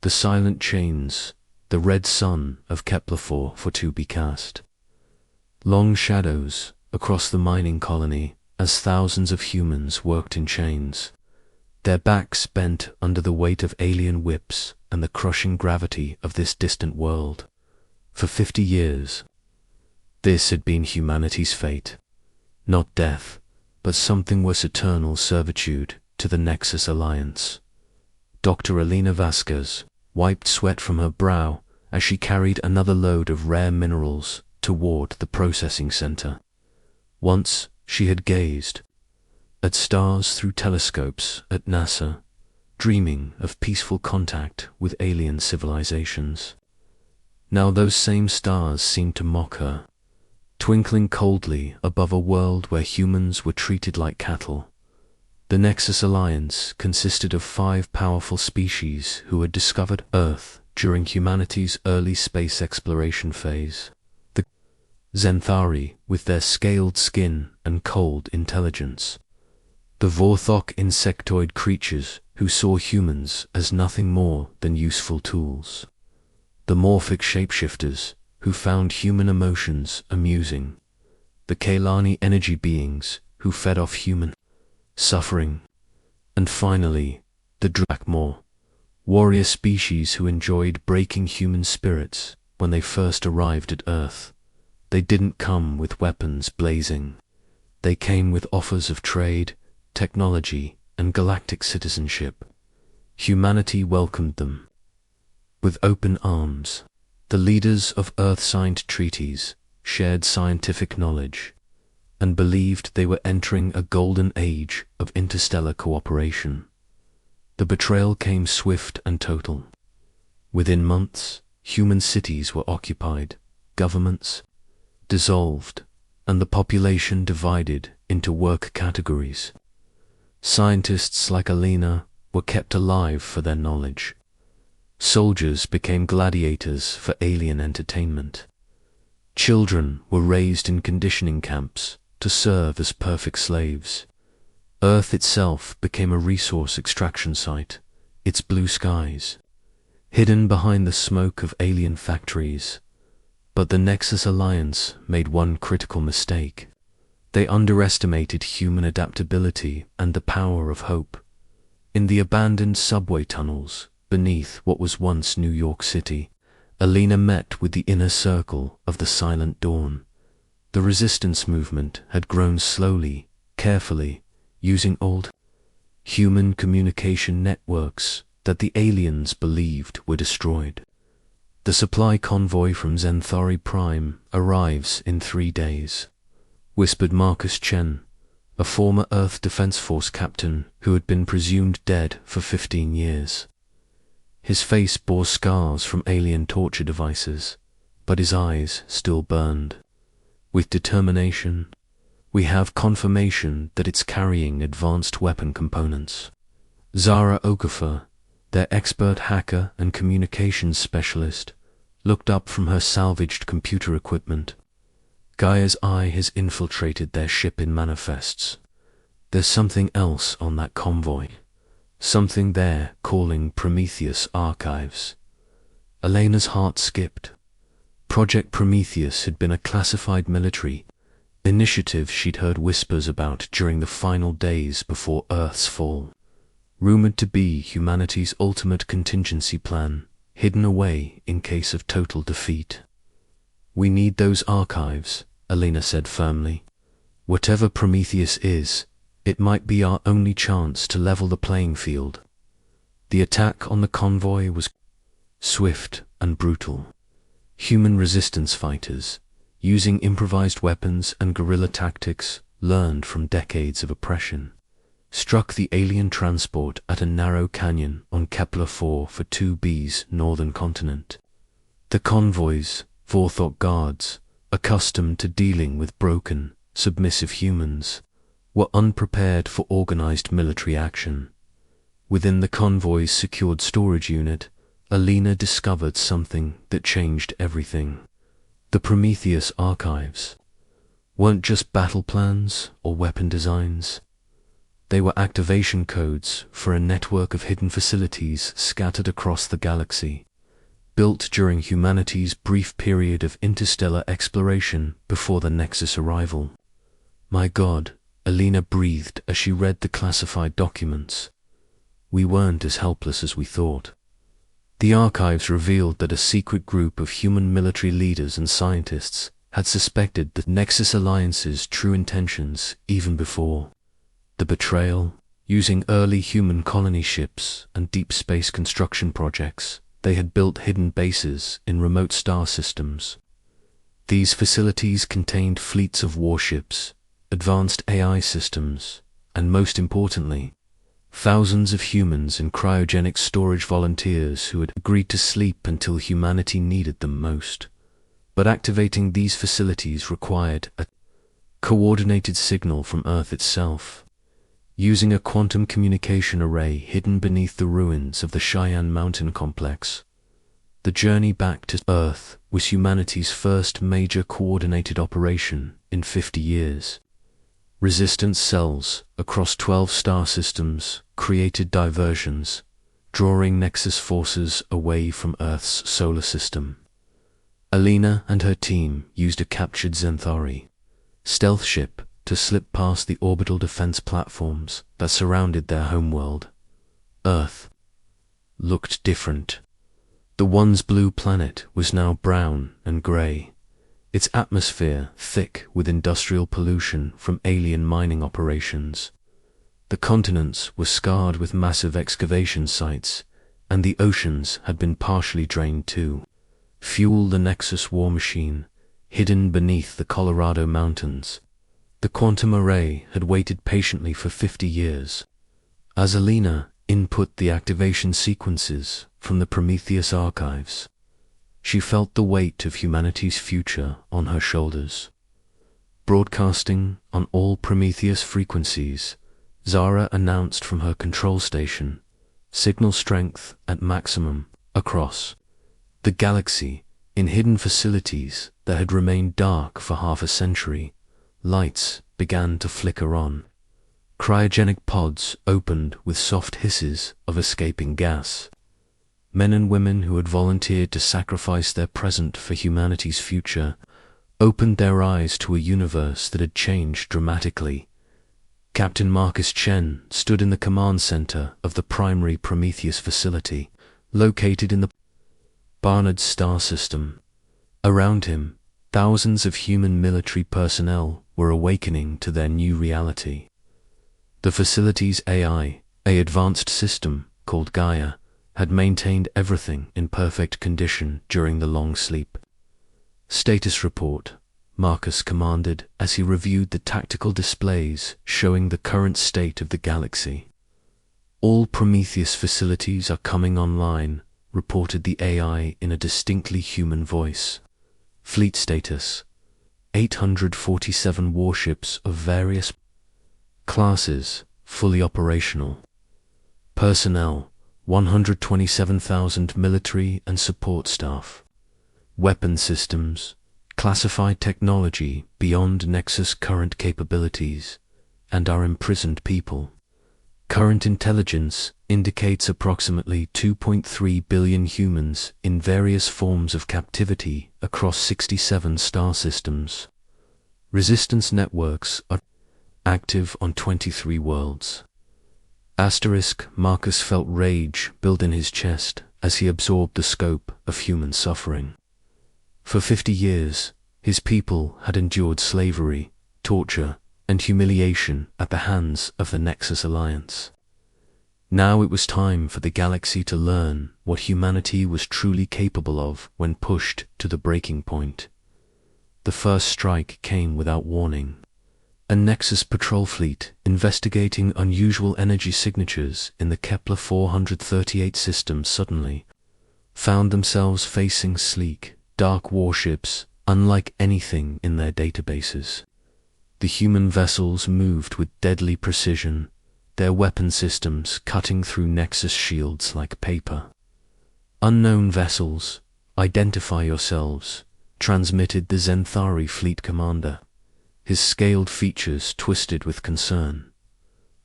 The silent chains, the red sun of Kepler 4 for to be cast. Long shadows across the mining colony as thousands of humans worked in chains, their backs bent under the weight of alien whips and the crushing gravity of this distant world. For 50 years, this had been humanity's fate. Not death, but something worse, eternal servitude to the Nexus Alliance. Dr. Elena Vasquez wiped sweat from her brow as she carried another load of rare minerals toward the processing center. Once she had gazed at stars through telescopes at NASA, dreaming of peaceful contact with alien civilizations. Now those same stars seemed to mock her, twinkling coldly above a world where humans were treated like cattle. The Nexus Alliance consisted of 5 powerful species who had discovered Earth during humanity's early space exploration phase. The Zenthari, with their scaled skin and cold intelligence. The Vorthok insectoid creatures who saw humans as nothing more than useful tools. The Morphic shapeshifters who found human emotions amusing. The Kailani energy beings who fed off human suffering. And finally, the Drakmor, warrior species who enjoyed breaking human spirits when they first arrived at Earth. They didn't come with weapons blazing. They came with offers of trade, technology, and galactic citizenship. Humanity welcomed them with open arms. The leaders of Earth signed treaties, shared scientific knowledge, and believed they were entering a golden age of interstellar cooperation. The betrayal came swift and total. Within months, human cities were occupied, governments dissolved, and the population divided into work categories. Scientists like Alina were kept alive for their knowledge. Soldiers became gladiators for alien entertainment. Children were raised in conditioning camps to serve as perfect slaves. Earth itself became a resource extraction site, its blue skies hidden behind the smoke of alien factories. But the Nexus Alliance made one critical mistake. They underestimated human adaptability and the power of hope. In the abandoned subway tunnels beneath what was once New York City, Alina met with the inner circle of the Silent Dawn. The resistance movement had grown slowly, carefully, using old human communication networks that the aliens believed were destroyed. The supply convoy from Zenthari Prime arrives in 3 days, whispered Marcus Chen, a former Earth Defense Force captain who had been presumed dead for 15 years. His face bore scars from alien torture devices, but his eyes still burned. With determination, we have confirmation that it's carrying advanced weapon components. Zara Okafor, their expert hacker and communications specialist, looked up from her salvaged computer equipment. Gaia's eye has infiltrated their ship in manifests. There's something else on that convoy. Something they're calling Prometheus Archives. Elena's heart skipped. Project Prometheus had been a classified military initiative she'd heard whispers about during the final days before Earth's fall. Rumored to be humanity's ultimate contingency plan, hidden away in case of total defeat. We need those archives, Elena said firmly. Whatever Prometheus is, it might be our only chance to level the playing field. The attack on the convoy was swift and brutal. Human resistance fighters, using improvised weapons and guerrilla tactics learned from decades of oppression, struck the alien transport at a narrow canyon on Kepler 4 for 2b's northern continent. The convoy's Vorthok guards, accustomed to dealing with broken, submissive humans, were unprepared for organized military action. Within the convoy's secured storage unit, Alina discovered something that changed everything. The Prometheus archives weren't just battle plans or weapon designs. They were activation codes for a network of hidden facilities scattered across the galaxy, built during humanity's brief period of interstellar exploration before the Nexus arrival. My God, Alina breathed as she read the classified documents. We weren't as helpless as we thought. The archives revealed that a secret group of human military leaders and scientists had suspected the Nexus Alliance's true intentions even before the betrayal. Using early human colony ships and deep space construction projects, they had built hidden bases in remote star systems. These facilities contained fleets of warships, advanced AI systems, and most importantly, thousands of humans and cryogenic storage volunteers who had agreed to sleep until humanity needed them most. But activating these facilities required a coordinated signal from Earth itself. Using a quantum communication array hidden beneath the ruins of the Cheyenne Mountain complex, the journey back to Earth was humanity's first major coordinated operation in 50 years. Resistance cells across 12 star systems created diversions, drawing Nexus forces away from Earth's solar system. Alina and her team used a captured Zenthari stealth ship to slip past the orbital defense platforms that surrounded their homeworld. Earth looked different. The once blue planet was now brown and grey, its atmosphere thick with industrial pollution from alien mining operations. The continents were scarred with massive excavation sites, and the oceans had been partially drained too. Fuel the Nexus war machine, hidden beneath the Colorado mountains. The quantum array had waited patiently for 50 years. As Alina input the activation sequences from the Prometheus archives, she felt the weight of humanity's future on her shoulders. Broadcasting on all Prometheus frequencies, Zara announced from her control station, signal strength at maximum across the galaxy. In hidden facilities that had remained dark for half a century, lights began to flicker on. Cryogenic pods opened with soft hisses of escaping gas. Men and women who had volunteered to sacrifice their present for humanity's future opened their eyes to a universe that had changed dramatically. Captain Marcus Chen stood in the command center of the primary Prometheus facility, located in the Barnard star system. Around him, thousands of human military personnel were awakening to their new reality. The facility's AI, an advanced system called Gaia, had maintained everything in perfect condition during the long sleep. Status report, Marcus commanded as he reviewed the tactical displays showing the current state of the galaxy. All Prometheus facilities are coming online, reported the AI in a distinctly human voice. Fleet status: 847 warships of various classes fully operational. Personnel: 127,000 military and support staff. Weapon systems: classified technology beyond Nexus current capabilities, and our imprisoned people. Current intelligence indicates approximately 2.3 billion humans in various forms of captivity across 67 star systems. Resistance networks are active on 23 worlds. Marcus felt rage build in his chest as he absorbed the scope of human suffering. For 50 years, his people had endured slavery, torture, and humiliation at the hands of the Nexus Alliance. Now it was time for the galaxy to learn what humanity was truly capable of when pushed to the breaking point. The first strike came without warning. A Nexus patrol fleet investigating unusual energy signatures in the Kepler 438 system suddenly found themselves facing sleek, dark warships unlike anything in their databases. The human vessels moved with deadly precision, their weapon systems cutting through Nexus shields like paper. Unknown vessels, identify yourselves, transmitted the Zenthari fleet commander, his scaled features twisted with concern.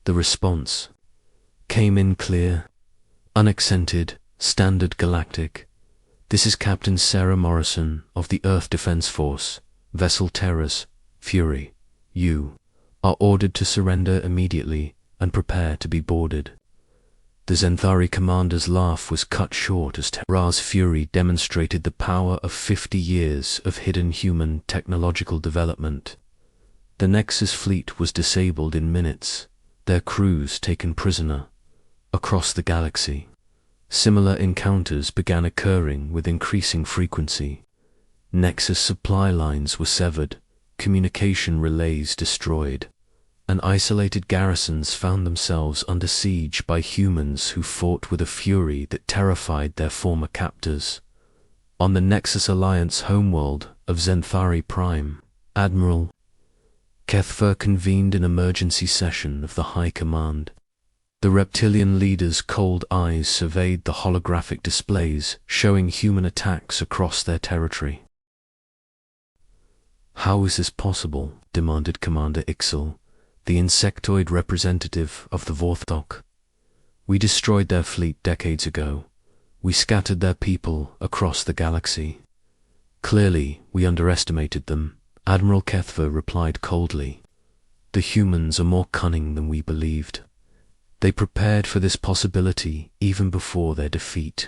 The response came in clear, unaccented, standard Galactic. "This is Captain Sarah Morrison of the Earth Defense Force, Vessel Terra's Fury. You are ordered to surrender immediately and prepare to be boarded." The Zenthari commander's laugh was cut short as Terra's Fury demonstrated the power of 50 years of hidden human technological development. The Nexus fleet was disabled in minutes, their crews taken prisoner. Across the galaxy, similar encounters began occurring with increasing frequency. Nexus supply lines were severed, communication relays destroyed, and isolated garrisons found themselves under siege by humans who fought with a fury that terrified their former captors. On the Nexus Alliance homeworld of Zenthari Prime, Admiral Kethfer convened an emergency session of the High Command. The reptilian leader's cold eyes surveyed the holographic displays showing human attacks across their territory. "How is this possible?" demanded Commander Ixel, the insectoid representative of the Vorthok. "We destroyed their fleet decades ago. We scattered their people across the galaxy." "Clearly, we underestimated them," Admiral Kethver replied coldly. "The humans are more cunning than we believed. They prepared for this possibility even before their defeat."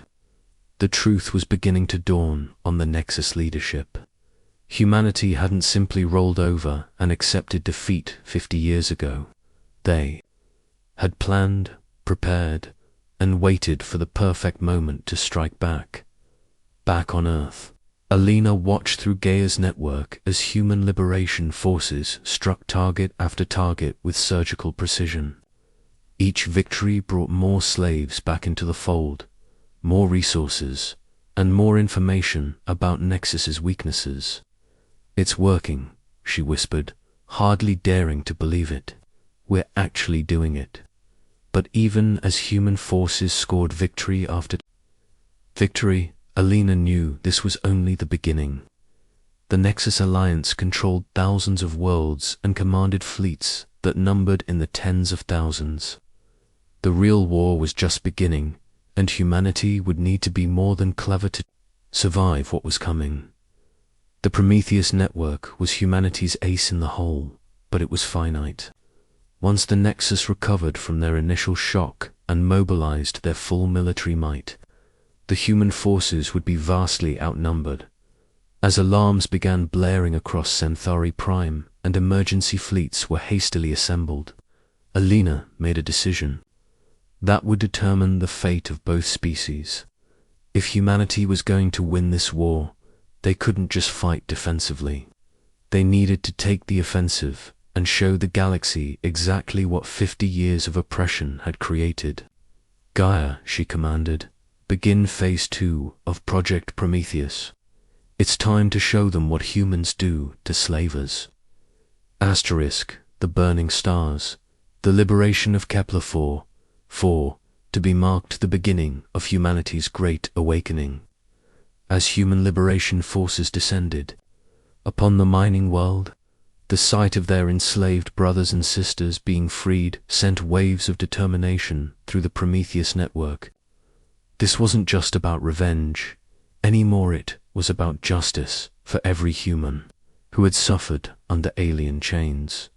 The truth was beginning to dawn on the Nexus leadership. Humanity hadn't simply rolled over and accepted defeat 50 years ago. They had planned, prepared, and waited for the perfect moment to strike back. Back on Earth, Alina watched through Gaia's network as human liberation forces struck target after target with surgical precision. Each victory brought more slaves back into the fold, more resources, and more information about Nexus's weaknesses. "It's working," she whispered, hardly daring to believe it. "We're actually doing it." But even as human forces scored victory after victory, Alina knew this was only the beginning. The Nexus Alliance controlled thousands of worlds and commanded fleets that numbered in the tens of thousands. The real war was just beginning, and humanity would need to be more than clever to survive what was coming. The Prometheus network was humanity's ace in the hole, but it was finite. Once the Nexus recovered from their initial shock and mobilized their full military might, the human forces would be vastly outnumbered. As alarms began blaring across Zenthari Prime and emergency fleets were hastily assembled, Alina made a decision. That would determine the fate of both species. If humanity was going to win this war, they couldn't just fight defensively. They needed to take the offensive and show the galaxy exactly what 50 years of oppression had created. "Gaia," she commanded, "begin Phase 2 of Project Prometheus. It's time to show them what humans do to slavers." The burning stars, the liberation of Kepler-4, to be marked the beginning of humanity's great awakening. As human liberation forces descended upon the mining world, the sight of their enslaved brothers and sisters being freed sent waves of determination through the Prometheus network. This wasn't just about revenge, anymore it was about justice for every human who had suffered under alien chains.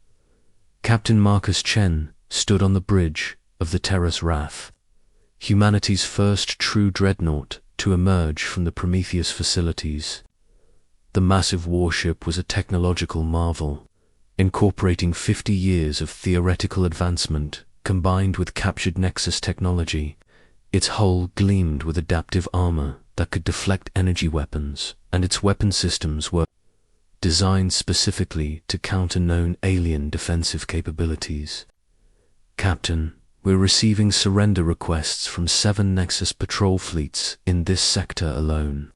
Captain Marcus Chen stood on the bridge of the Terra's Wrath, humanity's first true dreadnought to emerge from the Prometheus facilities. The massive warship was a technological marvel, incorporating 50 years of theoretical advancement combined with captured Nexus technology. Its hull gleamed with adaptive armor that could deflect energy weapons, and its weapon systems were designed specifically to counter known alien defensive capabilities. "Captain, we're receiving surrender requests from 7 Nexus patrol fleets in this sector alone,"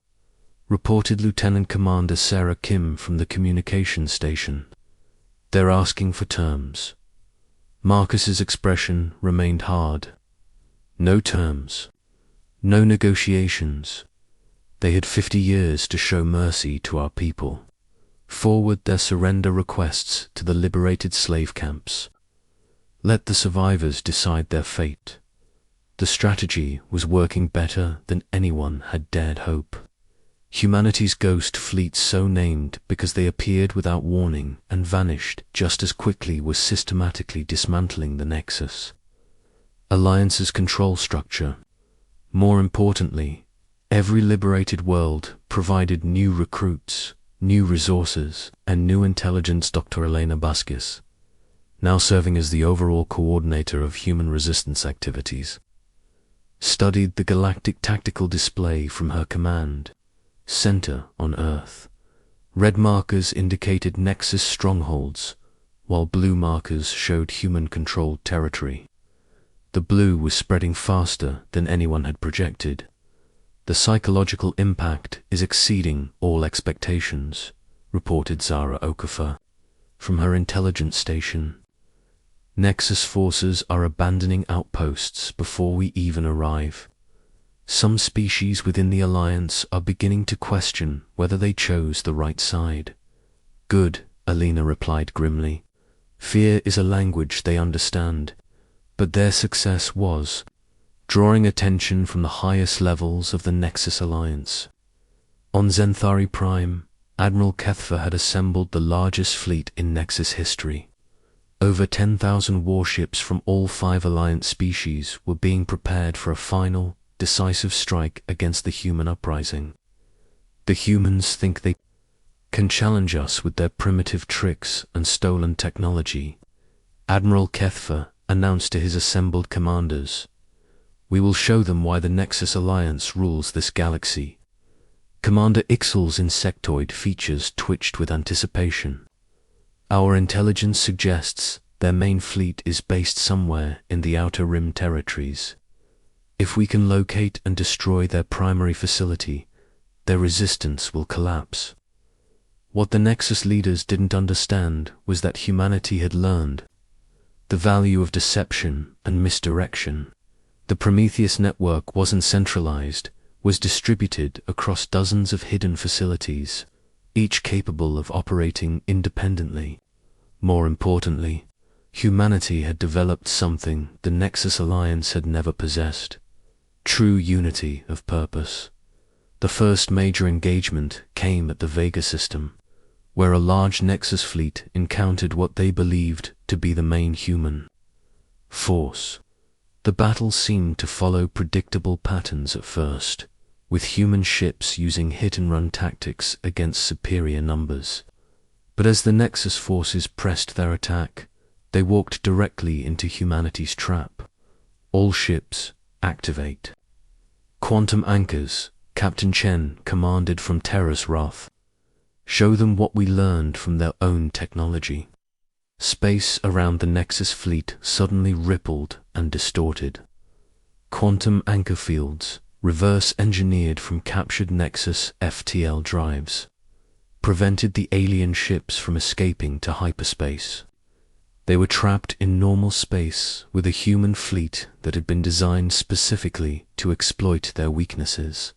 reported Lieutenant Commander Sarah Kim from the communications station. "They're asking for terms." Marcus's expression remained hard. No terms. No negotiations. They had 50 years to show mercy to our people. Forward their surrender requests to the liberated slave camps. Let the survivors decide their fate. The strategy was working better than anyone had dared hope. Humanity's ghost fleets, so named because they appeared without warning and vanished just as quickly, was systematically dismantling the Nexus. Alliance's control structure. More importantly, every liberated world provided new recruits, new resources, and new intelligence. Dr. Elena Baskis, now serving as the overall coordinator of human resistance activities, studied the galactic tactical display from her command center on Earth. Red markers indicated Nexus strongholds, while blue markers showed human-controlled territory. The blue was spreading faster than anyone had projected. The psychological impact is exceeding all expectations, reported Zara Okafor from her intelligence station. Nexus forces are abandoning outposts before we even arrive. Some species within the Alliance are beginning to question whether they chose the right side. Good, Alina replied grimly. Fear is a language they understand, but their success was drawing attention from the highest levels of the Nexus Alliance. On Zenthari Prime, Admiral Kethfer had assembled the largest fleet in Nexus history. Over 10,000 warships from all 5 Alliance species were being prepared for a final, decisive strike against the human uprising. The humans think they can challenge us with their primitive tricks and stolen technology, Admiral Kethfer announced to his assembled commanders. We will show them why the Nexus Alliance rules this galaxy. Commander Ixel's insectoid features twitched with anticipation. Our intelligence suggests their main fleet is based somewhere in the Outer Rim territories. If we can locate and destroy their primary facility, their resistance will collapse. What the Nexus leaders didn't understand was that humanity had learned the value of deception and misdirection. The Prometheus network wasn't centralized, was distributed across dozens of hidden facilities, each capable of operating independently. More importantly, humanity had developed something the Nexus Alliance had never possessed: true unity of purpose. The first major engagement came at the Vega system, where a large Nexus fleet encountered what they believed to be the main human force. The battle seemed to follow predictable patterns at first, with human ships using hit-and-run tactics against superior numbers. But as the Nexus forces pressed their attack, they walked directly into humanity's trap. All ships, activate. Quantum anchors, Captain Chen commanded from Terra's Wrath. Show them what we learned from their own technology. Space around the Nexus fleet suddenly rippled and distorted. Quantum anchor fields, reverse-engineered from captured Nexus FTL drives, prevented the alien ships from escaping to hyperspace. They were trapped in normal space with a human fleet that had been designed specifically to exploit their weaknesses.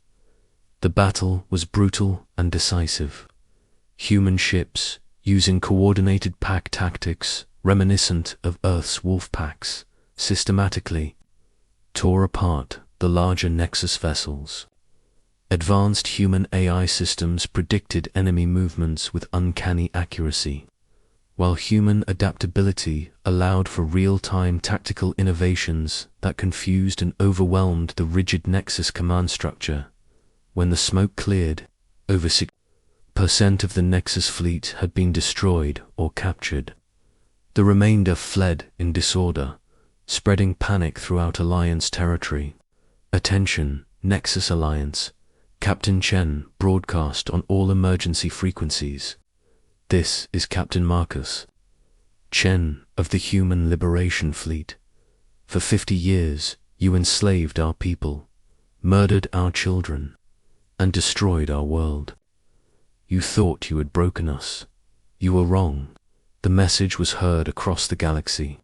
The battle was brutal and decisive. Human ships, using coordinated pack tactics reminiscent of Earth's wolf packs, systematically tore apart the larger Nexus vessels. Advanced human AI systems predicted enemy movements with uncanny accuracy, while human adaptability allowed for real-time tactical innovations that confused and overwhelmed the rigid Nexus command structure. When the smoke cleared, over 6% of the Nexus fleet had been destroyed or captured. The remainder fled in disorder, spreading panic throughout Alliance territory. Attention, Nexus Alliance. Captain Chen broadcast on all emergency frequencies. This is Captain Marcus Chen of the Human Liberation Fleet. For 50 years, you enslaved our people, murdered our children, and destroyed our world. You thought you had broken us. You were wrong. The message was heard across the galaxy,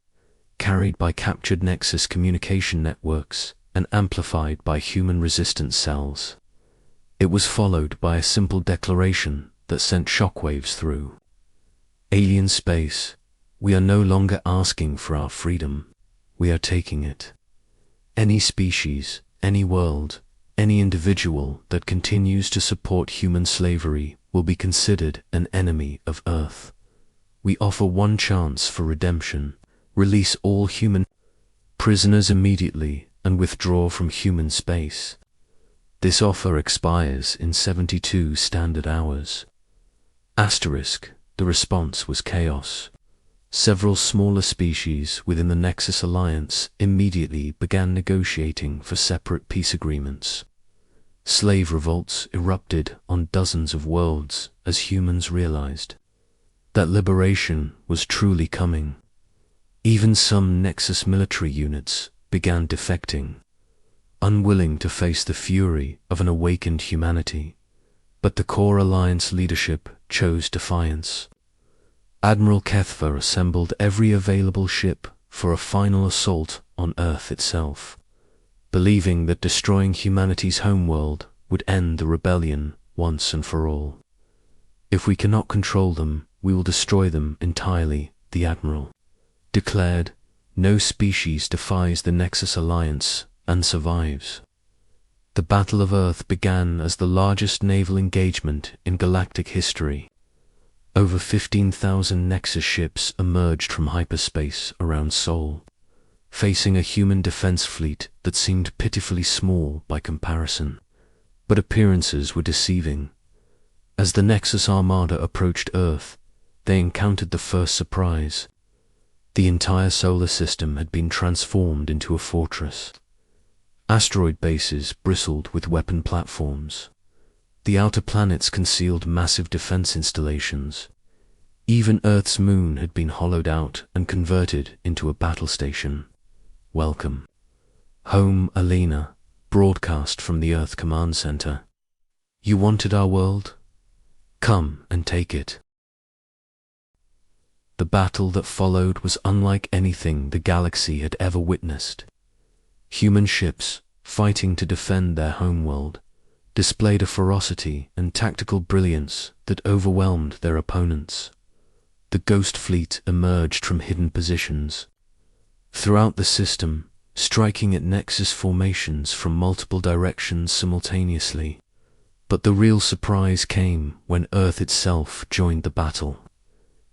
carried by captured Nexus communication networks and amplified by human resistance cells. It was followed by a simple declaration that sent shockwaves through alien space. We are no longer asking for our freedom. We are taking it. Any species, any world, any individual that continues to support human slavery will be considered an enemy of Earth. We offer one chance for redemption. Release all human prisoners immediately and withdraw from human space. This offer expires in 72 standard hours. Asterisk, the response was chaos. Several smaller species within the Nexus Alliance immediately began negotiating for separate peace agreements. Slave revolts erupted on dozens of worlds as humans realized that liberation was truly coming. Even some Nexus military units began defecting, unwilling to face the fury of an awakened humanity. But the core Alliance leadership chose defiance. Admiral Kethver assembled every available ship for a final assault on Earth itself, believing that destroying humanity's homeworld would end the rebellion once and for all. If we cannot control them, we will destroy them entirely, the Admiral declared. No species defies the Nexus Alliance and survives. The Battle of Earth began as the largest naval engagement in galactic history. Over 15,000 Nexus ships emerged from hyperspace around Sol, facing a human defense fleet that seemed pitifully small by comparison. But appearances were deceiving. As the Nexus Armada approached Earth, they encountered the first surprise. The entire solar system had been transformed into a fortress. Asteroid bases bristled with weapon platforms. The outer planets concealed massive defense installations. Even Earth's moon had been hollowed out and converted into a battle station. Welcome home, Alina, broadcast from the Earth Command Center. You wanted our world? Come and take it. The battle that followed was unlike anything the galaxy had ever witnessed. Human ships, fighting to defend their homeworld, displayed a ferocity and tactical brilliance that overwhelmed their opponents. The Ghost Fleet emerged from hidden positions throughout the system, striking at Nexus formations from multiple directions simultaneously. But the real surprise came when Earth itself joined the battle.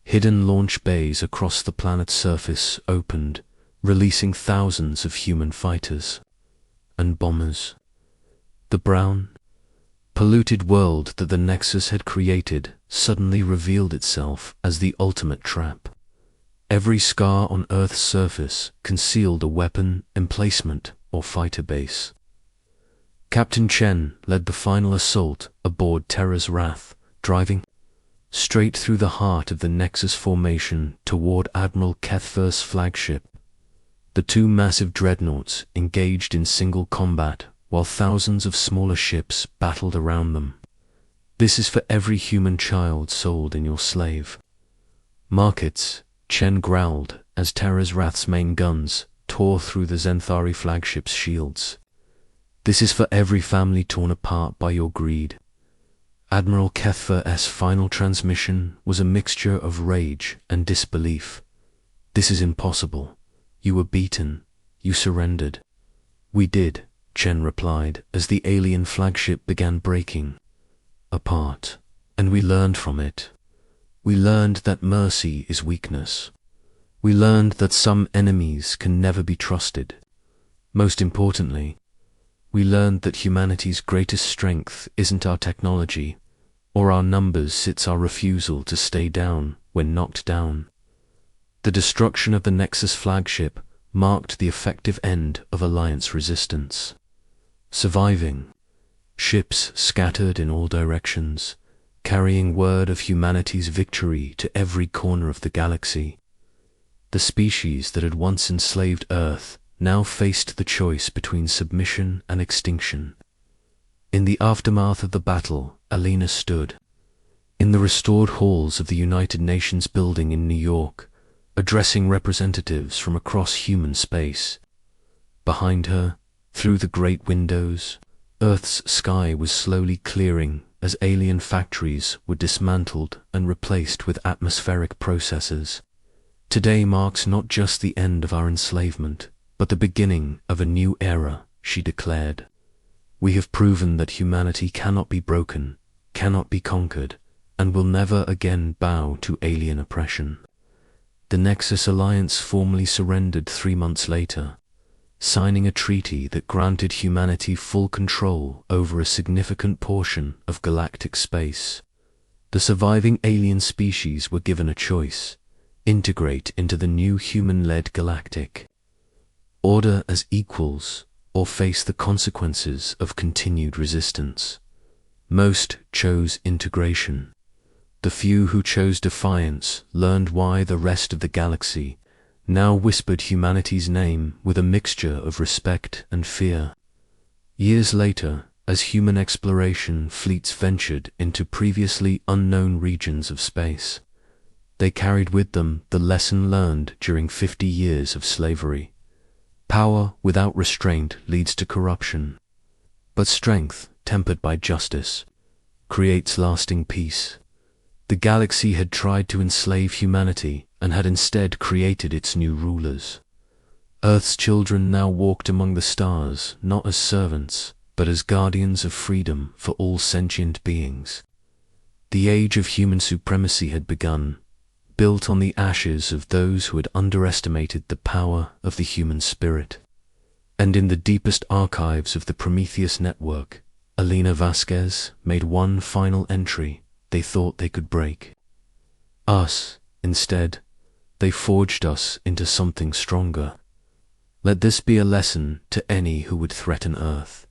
Hidden launch bays across the planet's surface opened, releasing thousands of human fighters and bombers. The brown, polluted world that the Nexus had created suddenly revealed itself as the ultimate trap. Every scar on Earth's surface concealed a weapon, emplacement, or fighter base. Captain Chen led the final assault aboard Terra's Wrath, driving straight through the heart of the Nexus formation toward Admiral Kethver's flagship. The two massive dreadnoughts engaged in single combat while thousands of smaller ships battled around them. This is for every human child sold in your slave markets, Chen growled as Terra's Wrath's main guns tore through the Zenthari flagship's shields. This is for every family torn apart by your greed. Admiral Kethver's final transmission was a mixture of rage and disbelief. This is impossible. You were beaten. You surrendered. We did, Chen replied as the alien flagship began breaking apart, and we learned from it. We learned that mercy is weakness. We learned that some enemies can never be trusted. Most importantly, we learned that humanity's greatest strength isn't our technology or our numbers, it's our refusal to stay down when knocked down. The destruction of the Nexus flagship marked the effective end of Alliance resistance. Surviving, ships scattered in all directions, carrying word of humanity's victory to every corner of the galaxy. The species that had once enslaved Earth now faced the choice between submission and extinction. In the aftermath of the battle, Alina stood in the restored halls of the United Nations building in New York, addressing representatives from across human space. Behind her, through the great windows, Earth's sky was slowly clearing as alien factories were dismantled and replaced with atmospheric processors. Today marks not just the end of our enslavement, but the beginning of a new era, she declared. We have proven that humanity cannot be broken, cannot be conquered, and will never again bow to alien oppression. The Nexus Alliance formally surrendered 3 months later, signing a treaty that granted humanity full control over a significant portion of galactic space. The surviving alien species were given a choice: integrate into the new human-led Galactic order as equals, or face the consequences of continued resistance. Most chose integration. The few who chose defiance learned why the rest of the galaxy now whispered humanity's name with a mixture of respect and fear. Years later, as human exploration fleets ventured into previously unknown regions of space, they carried with them the lesson learned during 50 years of slavery. Power without restraint leads to corruption, but strength, tempered by justice, creates lasting peace. The galaxy had tried to enslave humanity and had instead created its new rulers. Earth's children now walked among the stars, not as servants, but as guardians of freedom for all sentient beings. The age of human supremacy had begun, built on the ashes of those who had underestimated the power of the human spirit. And in the deepest archives of the Prometheus network, Elena Vasquez made one final entry they thought they could break. Us, instead, they forged us into something stronger. Let this be a lesson to any who would threaten Earth.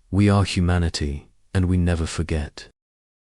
We are humanity, and we never forget.